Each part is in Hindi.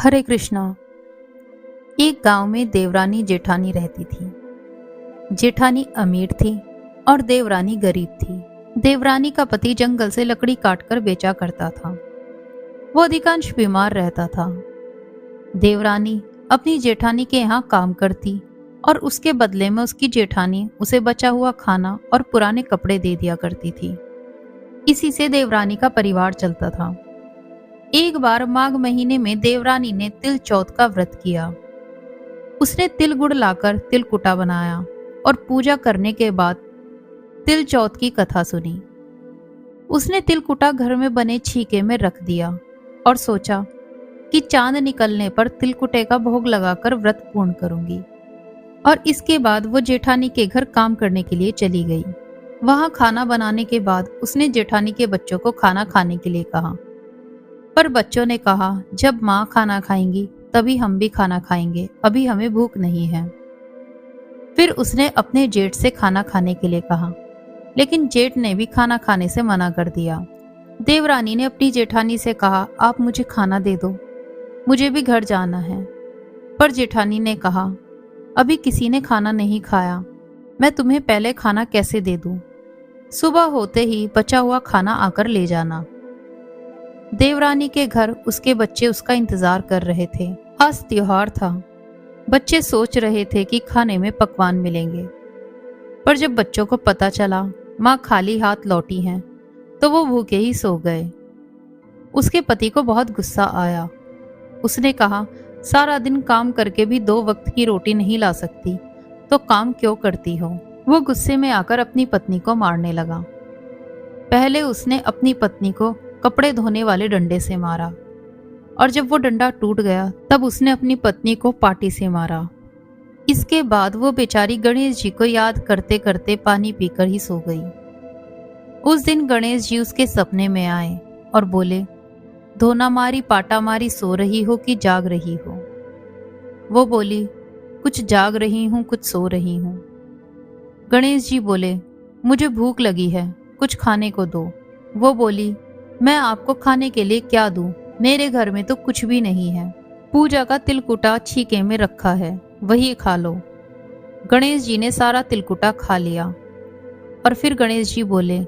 हरे कृष्णा। एक गांव में देवरानी जेठानी रहती थी। जेठानी अमीर थी और देवरानी गरीब थी। देवरानी का पति जंगल से लकड़ी काटकर बेचा करता था। वो अधिकांश बीमार रहता था। देवरानी अपनी जेठानी के यहाँ काम करती और उसके बदले में उसकी जेठानी उसे बचा हुआ खाना और पुराने कपड़े दे दिया करती थी। इसी से देवरानी का परिवार चलता था। एक बार माघ महीने में देवरानी ने तिल चौथ का व्रत किया। उसने तिल गुड़ लाकर तिलकुटा बनाया और पूजा करने के बाद तिल चौथ की कथा सुनी। उसने तिलकुटा घर में बने छीके में रख दिया और सोचा कि चांद निकलने पर तिलकुटे का भोग लगाकर व्रत पूर्ण करूंगी। और इसके बाद वो जेठानी के घर काम करने के लिए चली गई। वहां खाना बनाने के बाद उसने जेठानी के बच्चों को खाना खाने के लिए कहा, पर बच्चों ने कहा जब माँ खाना खाएंगी तभी हम भी खाना खाएंगे, अभी हमें भूख नहीं है। फिर उसने अपने जेठ से खाना खाने के लिए कहा, लेकिन जेठ ने भी खाना खाने से मना कर दिया। देवरानी ने अपनी जेठानी से कहा, आप मुझे खाना दे दो, मुझे भी घर जाना है। पर जेठानी ने कहा, अभी किसी ने खाना नहीं खाया, मैं तुम्हें पहले खाना कैसे दे दूं? सुबह होते ही बचा हुआ खाना आकर ले जाना। देवरानी के घर उसके बच्चे उसका इंतजार कर रहे थे। आज त्योहार था। बच्चे सोच रहे थे कि खाने में पकवान मिलेंगे, पर जब बच्चों को पता चला माँ खाली हाथ लौटी हैं, तो वो भूखे ही सो गए। उसके पति को बहुत गुस्सा आया। उसने कहा, सारा दिन काम करके भी 2 वक्त की रोटी नहीं ला सकती, तो काम क्यों करती हो? वो गुस्से में आकर अपनी पत्नी को मारने लगा। पहले उसने अपनी पत्नी को कपड़े धोने वाले डंडे से मारा, और जब वो डंडा टूट गया तब उसने अपनी पत्नी को पाटी से मारा। इसके बाद वो बेचारी गणेश जी को याद करते करते पानी पीकर ही सो गई। उस दिन गणेश जी उसके सपने में आए और बोले, धोना मारी पाटा मारी सो रही हो कि जाग रही हो? वो बोली, कुछ जाग रही हूँ कुछ सो रही हूँ। गणेश जी बोले, मुझे भूख लगी है, कुछ खाने को दो। वो बोली, मैं आपको खाने के लिए क्या दूं? मेरे घर में तो कुछ भी नहीं है। पूजा का तिलकुटा छीके में रखा है, वही खा लो। गणेश जी ने सारा तिलकुटा खा लिया और फिर गणेश जी बोले,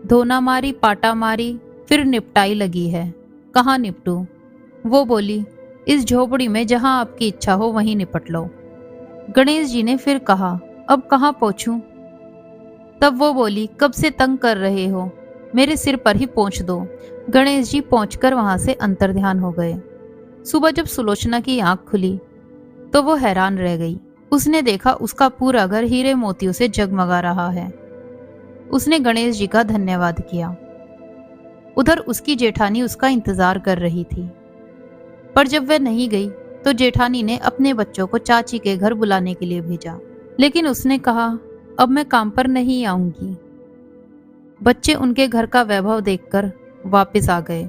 धोना मारी पाटा मारी फिर निपटाई लगी है, कहाँ निपटूं? वो बोली, इस झोपड़ी में जहां आपकी इच्छा हो वहीं निपट लो। गणेश जी ने फिर कहा, अब कहाँ पहुंचूं? तब वो बोली, कब से तंग कर रहे हो, मेरे सिर पर ही पहुंच दो। गणेश जी पहुंचकर वहां से अंतर्ध्यान हो गए। सुबह जब सुलोचना की आंख खुली तो वो हैरान रह गई। उसने देखा उसका पूरा घर हीरे मोतियों से जगमगा रहा है। उसने गणेश जी का धन्यवाद किया। उधर उसकी जेठानी उसका इंतजार कर रही थी, पर जब वह नहीं गई तो जेठानी ने अपने बच्चों को चाची के घर बुलाने के लिए भेजा, लेकिन उसने कहा, अब मैं काम पर नहीं आऊंगी। बच्चे उनके घर का वैभव देखकर वापस आ गए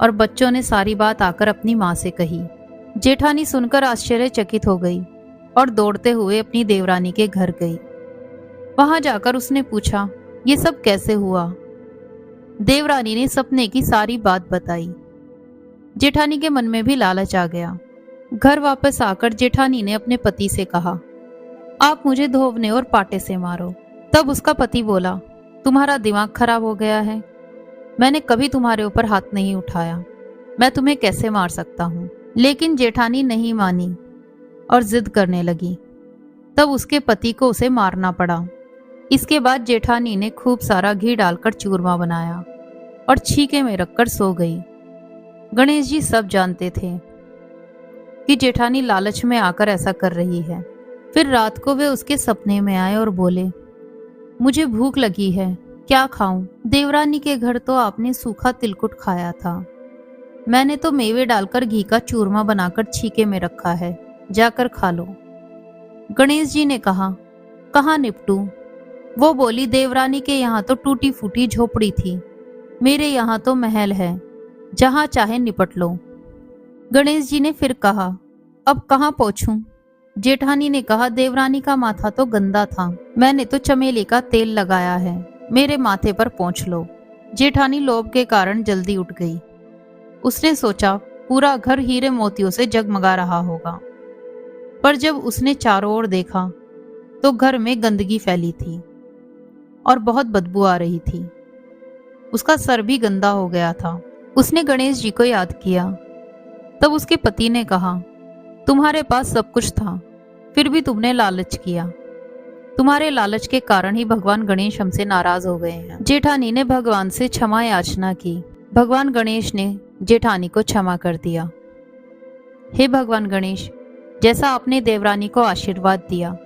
और बच्चों ने सारी बात आकर अपनी माँ से कही। जेठानी सुनकर आश्चर्यचकित हो गई और दौड़ते हुए अपनी देवरानी के घर गई। वहां जाकर उसने पूछा, ये सब कैसे हुआ? देवरानी ने सपने की सारी बात बताई। जेठानी के मन में भी लालच आ गया। घर वापस आकर जेठानी ने अपने पति से कहा, आप मुझे धोवने और पाटे से मारो। तब उसका पति बोला, तुम्हारा दिमाग खराब हो गया है, मैंने कभी तुम्हारे ऊपर हाथ नहीं उठाया, मैं तुम्हें कैसे मार सकता हूँ? लेकिन जेठानी नहीं मानी और जिद करने लगी। तब उसके पति को उसे मारना पड़ा। इसके बाद जेठानी ने खूब सारा घी डालकर चूरमा बनाया और छीके में रखकर सो गई। गणेश जी सब जानते थे कि जेठानी लालच में आकर ऐसा कर रही है। फिर रात को वे उसके सपने में आए और बोले, मुझे भूख लगी है, क्या खाऊं? देवरानी के घर तो आपने सूखा तिलकुट खाया था, मैंने तो मेवे डालकर घी का चूरमा बनाकर छीके में रखा है, जाकर खा लो। गणेश जी ने कहा, कहाँ निपटूं? वो बोली, देवरानी के यहाँ तो टूटी फूटी झोपड़ी थी, मेरे यहाँ तो महल है, जहां चाहे निपट लो। गणेश जी ने फिर कहा, अब कहाँ पहुंचूं? जेठानी ने कहा, देवरानी का माथा तो गंदा था, मैंने तो चमेली का तेल लगाया है, मेरे माथे पर पोंछ लो। जेठानी लोभ के कारण जल्दी उठ गई। उसने सोचा पूरा घर हीरे मोतियों से जगमगा रहा होगा। पर जब उसने चारों ओर देखा तो घर में गंदगी फैली थी और बहुत बदबू आ रही थी। उसका सर भी गंदा हो गया था। उसने गणेश जी को याद किया। तब उसके पति ने कहा, तुम्हारे पास सब कुछ था, फिर भी तुमने लालच किया। तुम्हारे लालच के कारण ही भगवान गणेश हमसे नाराज हो गए हैं। जेठानी ने भगवान से क्षमा याचना की। भगवान गणेश ने जेठानी को क्षमा कर दिया। हे भगवान गणेश, जैसा आपने देवरानी को आशीर्वाद दिया,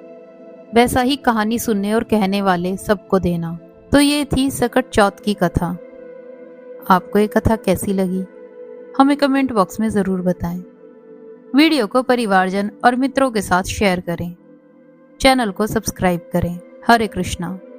वैसा ही कहानी सुनने और कहने वाले सबको देना। तो ये थी सकट चौथ की कथा। आपको ये कथा कैसी लगी हमें कमेंट बॉक्स में ज़रूर बताएं। वीडियो को परिवारजन और मित्रों के साथ शेयर करें। चैनल को सब्सक्राइब करें। हरे कृष्णा।